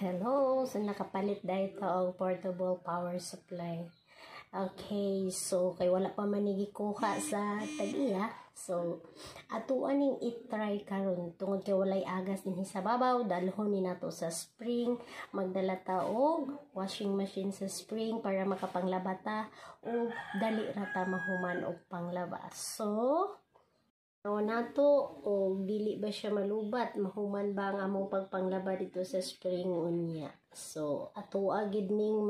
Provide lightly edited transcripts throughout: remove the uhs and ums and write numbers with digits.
Hello, so nakapalit dahito og portable power supply. Okay, so kay wala pa manigi kuha sa tag-iya. So ato aning i-try karon tungod kay walay agas dinhi sa babaw, dalhon ni nato sa spring, magdala ta og washing machine sa spring para makapanglaba ta o dali ra ta mahuman og panglaba. So nato o dili ba siya malubat, mahuman ba ang among pagpanglaba dito sa spring unya. So ato agid ning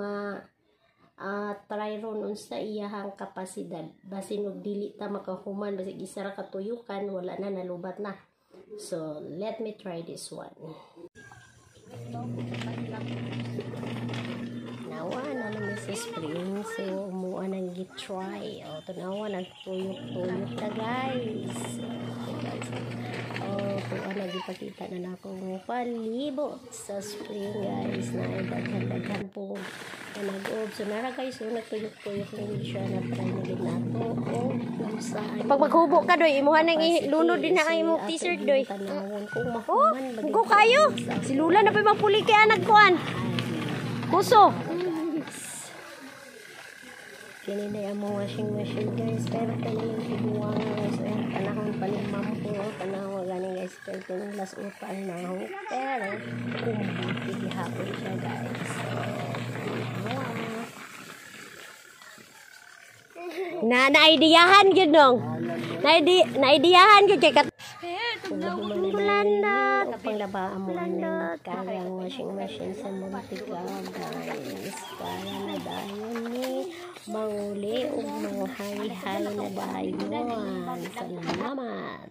try ron unsa iyahang kapasidad, basin og dili ta makahuman, basig isa ra katuyukan wala na nalubat na. So let me try this one. Nawa na naman sa spring, so mua nang gitry. O tanawa nagtuyok-tuyok na guys. Kuha na gipakita na nako ng palibot sa spring guys, na daghan-daghan po na nag-ob. So nara guys, so nagtuyok-tuyok lang siya, na try na din nato o kung saan. Pag maghubo ka doy, imuha nang ilunod din na ang imong t-shirt doy. Kung mahuman, ko kayo si Lula na pa magpuli kay anak kuan kuso. Kini na yung washing machine guys, pero kani yung guys, ayan, panahon pa ng mampo, panahon ganing guys, pero kini last upan na ako, pero kumbuti hapon siya guys. So na-ideyahan yun nung na-ideyahan yun kay Bulanda panglaba mo ng karang washing machine sa Mantika guys, para na dayon ni manguli o mga hari-hari na dayon. Salamat.